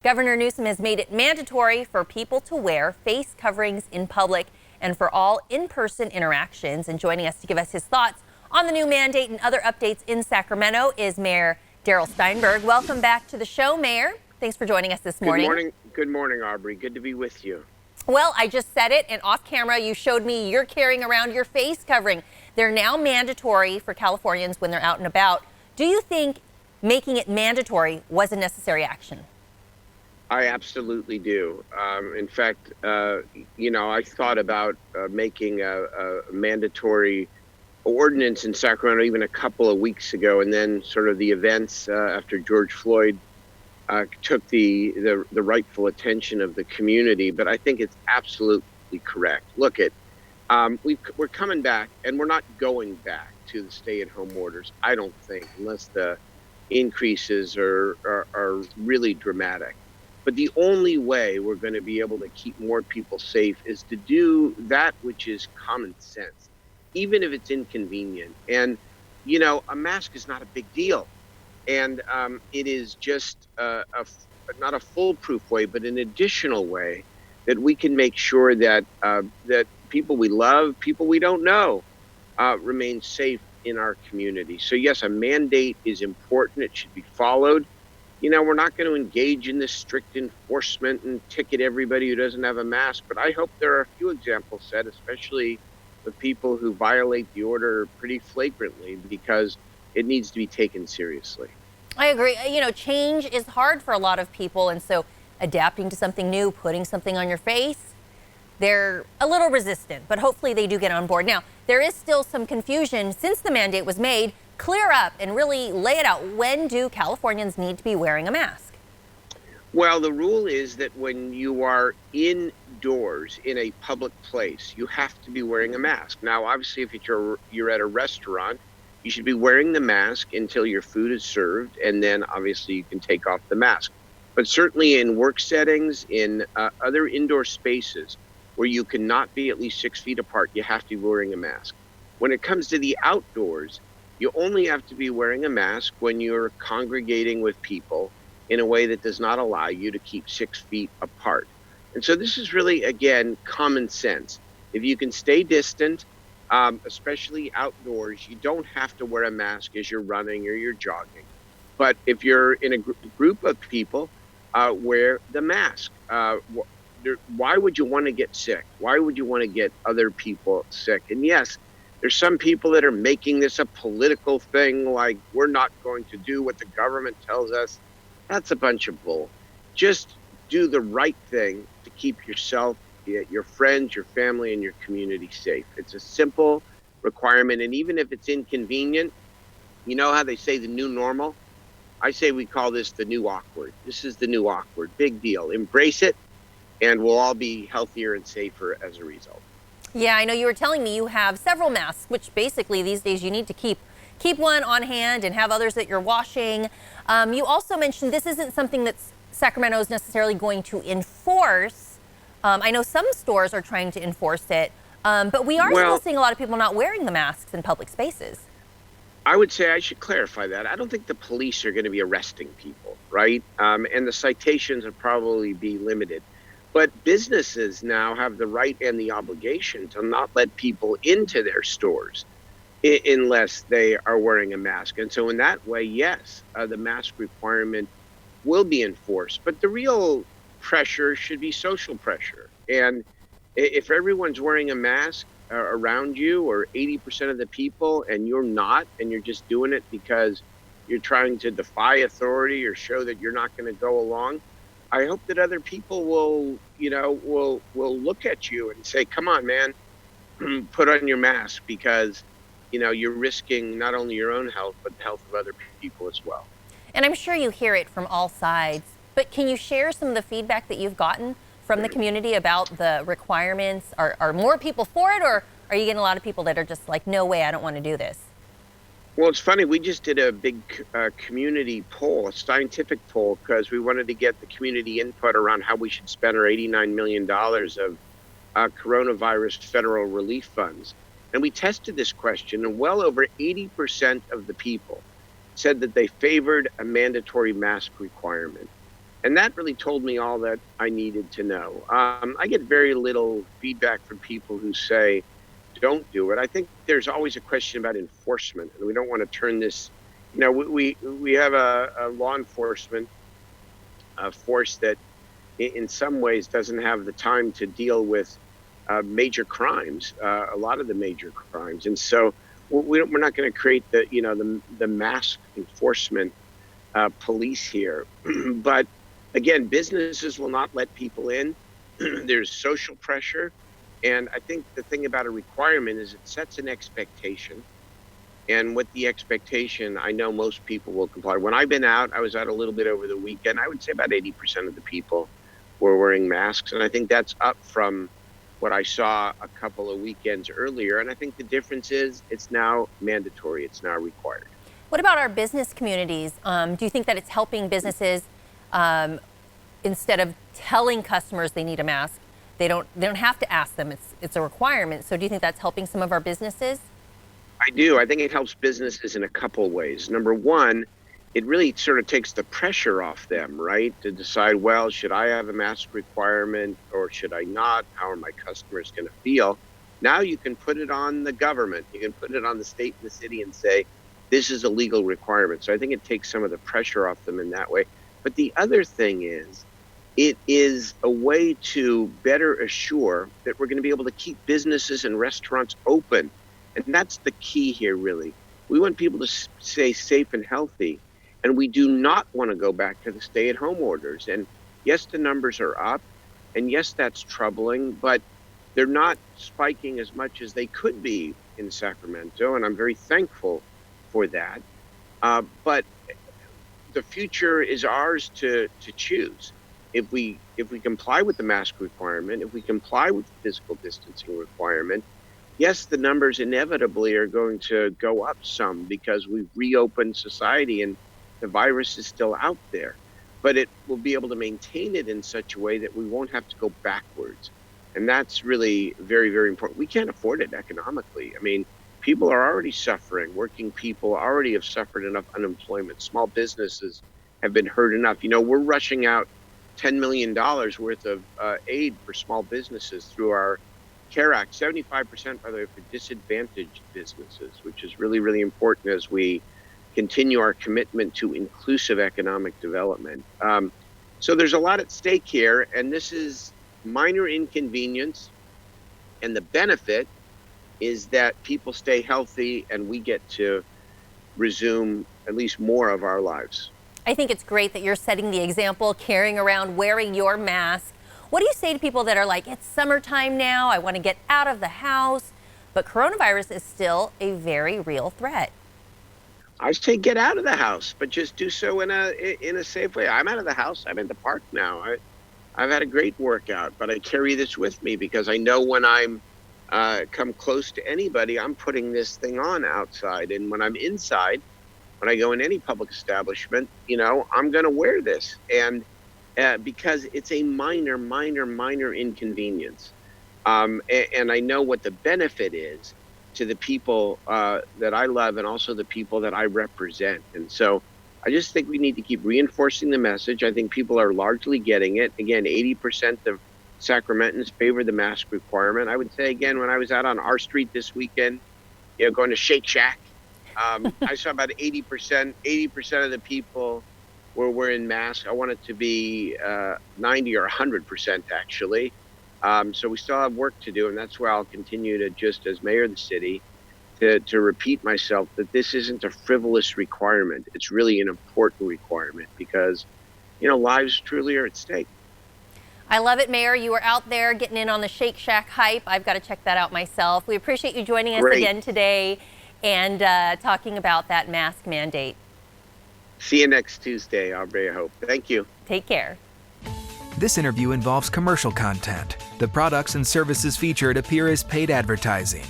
Governor Newsom has made it mandatory for people to wear face coverings in public and for all in-person interactions. And joining us to give us his thoughts on the new mandate and other updates in Sacramento is Mayor Darrell Steinberg. Welcome back to the show, Mayor. Thanks for joining us this morning. Good morning, Aubrey. Good to be with you. Well, I just said it, and off camera, you showed me you're carrying around your face covering. They're now mandatory for Californians when they're out and about. Do you think making it mandatory was a necessary action? I absolutely do. In fact, I thought about making a mandatory ordinance in Sacramento even a couple of weeks ago, and then sort of the events after George Floyd took the rightful attention of the community. But I think it's absolutely correct. Look, we're coming back, and we're not going back to the stay-at-home orders, I don't think, unless the increases are really dramatic. But the only way we're going to be able to keep more people safe is to do that which is common sense, even if it's inconvenient. And, a mask is not a big deal. And it is just not a foolproof way, but an additional way that we can make sure that that people we love, people we don't know, remain safe in our community. So yes, a mandate is important. It should be followed. We're not going to engage in this strict enforcement and ticket everybody who doesn't have a mask. But I hope there are a few examples set, especially with people who violate the order pretty flagrantly, because it needs to be taken seriously. I agree. Change is hard for a lot of people. And so adapting to something new, putting something on your face, they're a little resistant, but hopefully they do get on board. Now, there is still some confusion since the mandate was made. Clear up and really lay it out. When do Californians need to be wearing a mask? Well, the rule is that when you are indoors in a public place, you have to be wearing a mask. Now, obviously, if you're at a restaurant, you should be wearing the mask until your food is served, and then obviously you can take off the mask. But certainly in work settings, in other indoor spaces where you cannot be at least 6 feet apart, you have to be wearing a mask. When it comes to the outdoors, you only have to be wearing a mask when you're congregating with people in a way that does not allow you to keep 6 feet apart. And so this is really, again, common sense. If you can stay distant, especially outdoors, you don't have to wear a mask as you're running or you're jogging. But if you're in a group of people, wear the mask. Why would you want to get sick? Why would you want to get other people sick? And yes, there's some people that are making this a political thing, like we're not going to do what the government tells us. That's a bunch of bull. Just do the right thing to keep yourself, your friends, your family, and your community safe. It's a simple requirement. And even if it's inconvenient, you know how they say the new normal? I say we call this the new awkward. This is the new awkward. Big deal. Embrace it, and we'll all be healthier and safer as a result. Yeah, I know you were telling me you have several masks, which basically these days you need to keep one on hand and have others that you're washing. You also mentioned this isn't something that Sacramento is necessarily going to enforce. I know some stores are trying to enforce it, but we are still seeing a lot of people not wearing the masks in public spaces. I would say I should clarify that. I don't think the police are going to be arresting people, right? And the citations will probably be limited. But businesses now have the right and the obligation to not let people into their stores unless they are wearing a mask. And so in that way, yes, the mask requirement will be enforced. But the real pressure should be social pressure. And if everyone's wearing a mask around you, or 80% of the people, and you're not, and you're just doing it because you're trying to defy authority or show that you're not going to go along, I hope that other people will look at you and say, come on, man, put on your mask, because, you're risking not only your own health, but the health of other people as well. And I'm sure you hear it from all sides, but can you share some of the feedback that you've gotten from the community about the requirements? Are more people for it, or are you getting a lot of people that are just like, no way, I don't want to do this? Well, it's funny. We just did a big community poll, a scientific poll, because we wanted to get the community input around how we should spend our $89 million of coronavirus federal relief funds. And we tested this question, and well over 80% of the people said that they favored a mandatory mask requirement. And that really told me all that I needed to know. I get very little feedback from people who say, don't do it. I think there's always a question about enforcement, and we don't want to turn this, we have a law enforcement force that in some ways doesn't have the time to deal with major crimes, a lot of the major crimes. And so we're not going to create the mass enforcement police here. But again, businesses will not let people in. There's social pressure. And I think the thing about a requirement is it sets an expectation. And with the expectation, I know most people will comply. When I've been out, I was out a little bit over the weekend. I would say about 80% of the people were wearing masks. And I think that's up from what I saw a couple of weekends earlier. And I think the difference is it's now mandatory. It's now required. What about our business communities? Do you think that it's helping businesses instead of telling customers they need a mask? They don't have to ask them. It's a requirement. So do you think that's helping some of our businesses? I do. I think it helps businesses in a couple ways. Number one, it really sort of takes the pressure off them, right? To decide, well, should I have a mask requirement or should I not? How are my customers going to feel? Now you can put it on the government. You can put it on the state and the city and say, this is a legal requirement. So I think it takes some of the pressure off them in that way. But the other thing is, it is a way to better assure that we're going to be able to keep businesses and restaurants open. And that's the key here, really. We want people to stay safe and healthy. And we do not want to go back to the stay-at-home orders. And yes, the numbers are up. And yes, that's troubling. But they're not spiking as much as they could be in Sacramento. And I'm very thankful for that. But the future is ours to choose. If we comply with the mask requirement, if we comply with the physical distancing requirement, yes, the numbers inevitably are going to go up some because we've reopened society and the virus is still out there. But it will be able to maintain it in such a way that we won't have to go backwards. And that's really very, very important. We can't afford it economically. I mean, people are already suffering. Working people already have suffered enough unemployment. Small businesses have been hurt enough. We're rushing out $10 million worth of aid for small businesses through our CARE Act, 75%, by the way, for disadvantaged businesses, which is really, really important as we continue our commitment to inclusive economic development. So there's a lot at stake here, and this is minor inconvenience. And the benefit is that people stay healthy and we get to resume at least more of our lives. I think it's great that you're setting the example, carrying around, wearing your mask. What do you say to people that are like, it's summertime now, I want to get out of the house, but coronavirus is still a very real threat? I say get out of the house, but just do so in a safe way. I'm out of the house. I'm in the park now. I've had a great workout, but I carry this with me because I know when I'm come close to anybody, I'm putting this thing on outside. And when I'm inside, when I go in any public establishment, I'm going to wear this. And because it's a minor, minor, minor inconvenience. And I know what the benefit is to the people that I love and also the people that I represent. And so I just think we need to keep reinforcing the message. I think people are largely getting it. Again, 80% of Sacramentans favor the mask requirement. I would say, again, when I was out on our street this weekend, going to Shake Shack, I saw about 80% of the people were wearing masks. I want it to be 90 or 100% actually. So we still have work to do, and that's why I'll continue to, just as mayor of the city, to repeat myself that this isn't a frivolous requirement. It's really an important requirement because, lives truly are at stake. I love it, Mayor. You were out there getting in on the Shake Shack hype. I've got to check that out myself. We appreciate you joining us again today and talking about that mask mandate. See you next Tuesday, Aubrey, I hope. Thank you. Take care. This interview involves commercial content. The products and services featured appear as paid advertising.